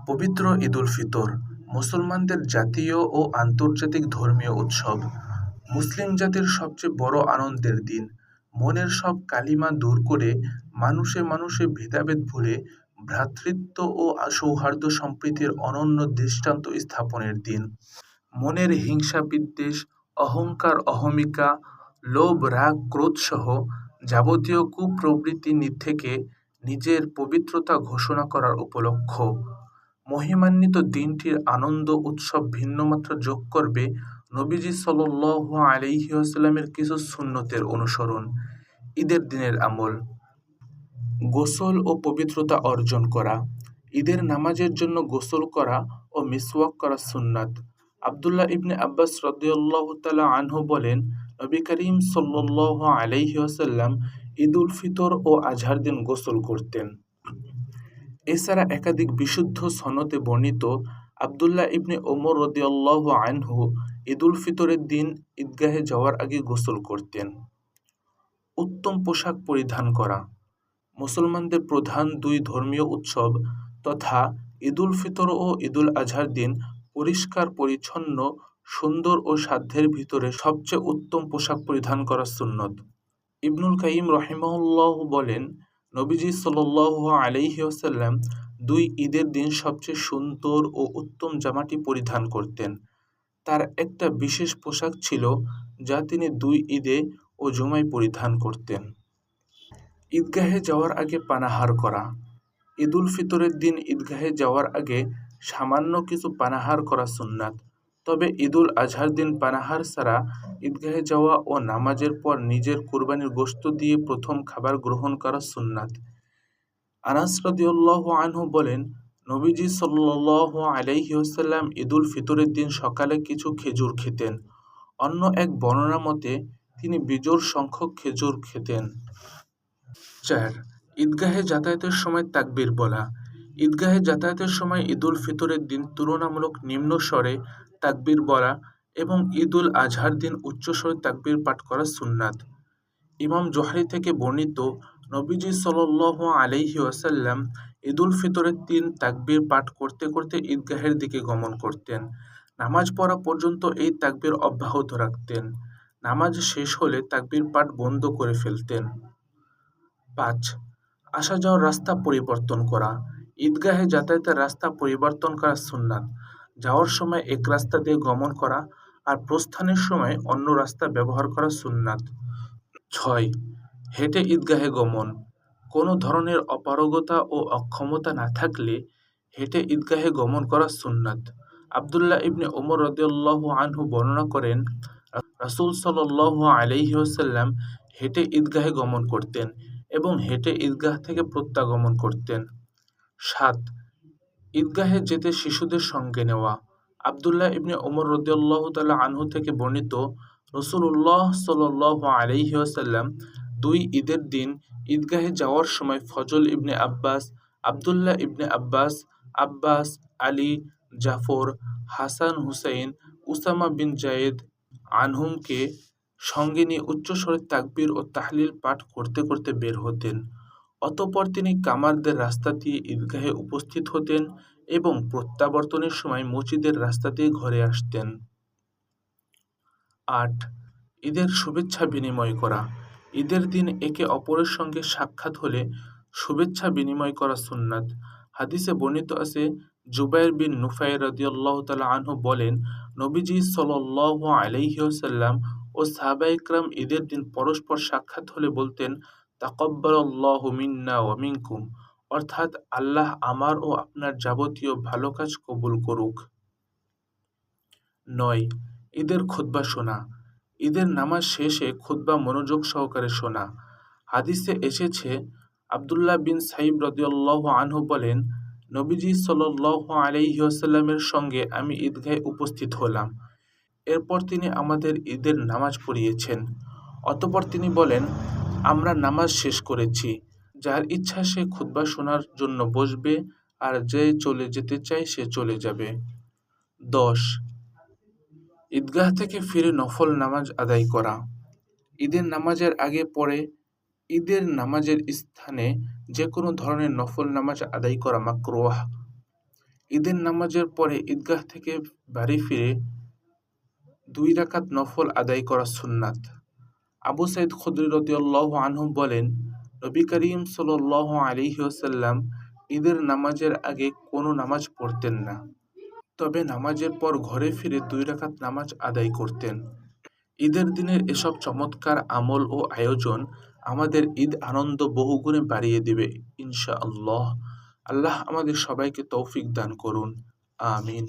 পবিত্র ঈদুল ফিতর মুসলমানদের জাতীয় ও আন্তর্জাতিক ধর্মীয় উৎসব। মুসলিম জাতির সবচেয়ে বড় আনন্দের দিন। মনের সব কালিমা দূর করে মানুষে মানুষে ভেদাভেদ ভুলে ভ্রাতৃত্ব ও সৌহার্দ্য সম্প্রীতির অনন্য দৃষ্টান্ত স্থাপনের দিন। মনের হিংসা বিদ্বেষ, অহংকার অহমিকা, লোভ রাগ ক্রোধসহ যাবতীয় কুপ্রবৃত্তি থেকে নিজের পবিত্রতা ঘোষণা করার উপলক্ষ। মহিমান্বিত দিনটির আনন্দ উৎসব ভিন্নমাত্রা যোগ করবে নবীজি সাল্লাল্লাহু আলাইহি ওয়াসাল্লামের কিছু সুন্নতের অনুসরণ। ঈদের দিনের আমল: গোসল ও পবিত্রতা অর্জন করা। ঈদের নামাজের জন্য গোসল করা ও মিসওয়াক করা সুন্নাত। আব্দুল্লাহ ইবনে আব্বাস রাদিয়াল্লাহু তাআলা আনহু বলেন, নবী করিম সাল্লাল্লাহু আলাইহি ওয়াসাল্লাম ঈদুল ফিতর ও আজহার দিন গোসল করতেন। এছাড়া একাধিক বিশুদ্ধ সনদে বর্ণিত আব্দুল্লাহ ইবনে ওমর রাদিয়াল্লাহু আনহু ঈদুল ফিতরের দিন ঈদগাহে যাওয়ার আগে গোসল করতেন। উত্তম পোশাক পরিধান করা। মুসলমানদের প্রধান দুই ধর্মীয় উৎসব তথা ঈদুল ফিতর ও ঈদুল আজহার দিন পরিষ্কার পরিচ্ছন্ন, সুন্দর ও সাধ্যের ভিতরে সবচেয়ে উত্তম পোশাক পরিধান করা সুন্নত। ইবনুল কাইয়িম রাহিমাহুল্লাহ বলেন, নবীজি সাল্লাল্লাহু আলাইহি ওয়াসাল্লাম দুই ঈদের দিন সবচেয়ে সুন্দর ও উত্তম জামাটি পরিধান করতেন। তার একটা বিশেষ পোশাক ছিল যা তিনি দুই ঈদে ও জুমায় পরিধান করতেন। ঈদগাহে যাওয়ার আগে পানাহার করা। ঈদুল ফিতরের দিন ঈদগাহে যাওয়ার আগে সামান্য কিছু পানাহার করা সুন্নাত। তবে ঈদুল আজহার দিন পানাহার ছাড়া ঈদগাহে যাওয়া ও নামাজের পর নিজের কুরবানির গোশত দিয়ে প্রথম খাবার গ্রহণ করা সুন্নাত। আনাস রাদিয়াল্লাহু আনহু বলেন, নবীজি সাল্লাল্লাহু আলাইহি ওয়াসাল্লাম ঈদুল ফিতরের দিন সকালে কিছু খেজুর খেতেন। অন্য এক বর্ণনা মতে তিনি বিজোড় সংখ্যক খেজুর খেতেন। 4. ঈদগাহে যাতায়াতের সময় তাকবীর বলা। ঈদগাহে যাতায়াতের সময় ঈদুল ফিতরের দিন তুলনামূলক নিম্ন স্বরে তাকবীর বলা এবং ঈদুল আজহার দিন উচ্চস্বরে তাকবীর পাঠ করা সুন্নাত। ইমাম জোহরি থেকে বর্ণিত, নবীজি সাল্লাল্লাহু আলাইহি ওয়াসাল্লাম ঈদুল ফিতরের দিন তাকবীর পাঠ করতে করতে ঈদগাহের দিকে গমন করতেন। নামাজ পড়া পর্যন্ত এই তাকবীর অব্যাহত রাখতেন। নামাজ শেষ হলে তাকবীর পাঠ বন্ধ করে ফেলতেন। 5. আসা যাওয়ার রাস্তা পরিবর্তন করা। ঈদগাহে যাতায়াতের রাস্তা পরিবর্তন করা সুন্নাত। যাওয়ার সময় এক রাস্তা দিয়ে গমন করা আর প্রস্থানের সময় অন্য রাস্তা ব্যবহার করা সুন্নাত। 6. হেঁটে ঈদগাহে গমন। কোনো ধরনের অপারগতা ও অক্ষমতা না থাকলে হেঁটে ঈদগাহে গমন করা সুন্নাত। আব্দুল্লাহ ইবনে ওমর রাদিয়াল্লাহু আনহু বর্ণনা করেন, রাসূল সাল্লাল্লাহু আলাইহি ওয়াসাল্লাম হেঁটে ঈদগাহে গমন করতেন এবং হেঁটে ঈদগাহ থেকে প্রত্যাগমন করতেন। 7. ঈদগাহে যেতে শিশুদের সঙ্গে নেওয়া। আব্দুল্লাহ ইবনে ওমর রাদিয়াল্লাহু তাআলা আনহু থেকে বর্ণিত, রাসূলুল্লাহ সাল্লাল্লাহু আলাইহি ওয়াসাল্লাম দুই ঈদের দিন ঈদগাহে যাওয়ার সময় ফজল ইবনে আব্বাস, আব্দুল্লাহ ইবনে আব্বাস, আব্বাস, আলী, জাফর, হাসান হুসাইন, উসামা বিন জায়েদ আনহুমকে সঙ্গে নিয়ে উচ্চস্বরে তাকবীর ও তাহলিল পাঠ করতে করতে বের হতেন। অতঃপর তিনি কামারদের রাস্তা দিয়ে ঈদগাহে উপস্থিত হতেন এবং প্রত্যাবর্তনের সময় মসজিদের রাস্তা দিয়ে ঘরে আসতেন। 8. ঈদের শুভেচ্ছা বিনিময় করা। ঈদের দিন একে অপরের সঙ্গে সাক্ষাৎ হলে শুভেচ্ছা বিনিময় করা সুন্নাত। হাদিসে বর্ণিত আছে, জুবাইর বিন নুফাইর রাদিয়াল্লাহু তাআলা আনহু বলেন, নবীজি সাল্লাল্লাহু আলাইহি ওয়াসাল্লাম ও সাহাবায়ে কেরাম ঈদের দিন পরস্পর সাক্ষাৎ হলে বলতেন, তাকাব্বালাল্লাহু মিন্না ওয়া মিনকুম, অর্থাৎ আল্লাহ আমার ও আপনার যাবতীয় ভালো কাজ কবুল করুক। 9. ঈদের খুতবা শোনা। ঈদের নামাজ শেষে খুতবা মনোযোগ সহকারে শোনা। হাদিসে এসেছে, আব্দুল্লাহ বিন সাইব রাদিয়াল্লাহু আনহু বলেন, নবীজি সাল্লাল্লাহু আলাইহি ওয়াসাল্লামের সঙ্গে আমি ঈদগাহে উপস্থিত হলাম। এরপর তিনি আমাদের ঈদের নামাজ পড়িয়েছেন। অতঃপর তিনি বলেন, আমরা নামাজ শেষ করেছি। যার ইচ্ছা সে খুতবা শোনার জন্য বসবে আর যে চলে যেতে চায় সে চলে যাবে। 10. ঈদগাহ থেকে ফিরে নফল নামাজ আদায় করা। ঈদের নামাজের আগে পরে ঈদের নামাজের স্থানে যে কোনো ধরনের নফল নামাজ আদায় করা মাকরুহ। ঈদের নামাজের পরে ঈদগাহ থেকে বাড়ি ফিরে 2 রাকাত নফল আদায় করা সুন্নাত। আবু সাঈদ খুদরি রাদিয়াল্লাহু আনহু বলেন, নবী করিম সাল্লাল্লাহু আলাইহি ওয়াসাল্লাম ঈদের নামাজের আগে কোনো নামাজ পড়তেন না, তবে নামাজের পর ঘরে ফিরে 2 রাকাত নামাজ আদায় করতেন। ঈদের দিনের এসব চমৎকার আমল ও আয়োজন আমাদের ঈদ আনন্দ বহুগুণে বাড়িয়ে দেবে ইনশাআল্লাহ। আল্লাহ আমাদের সবাইকে তৌফিক দান করুন। আমিন।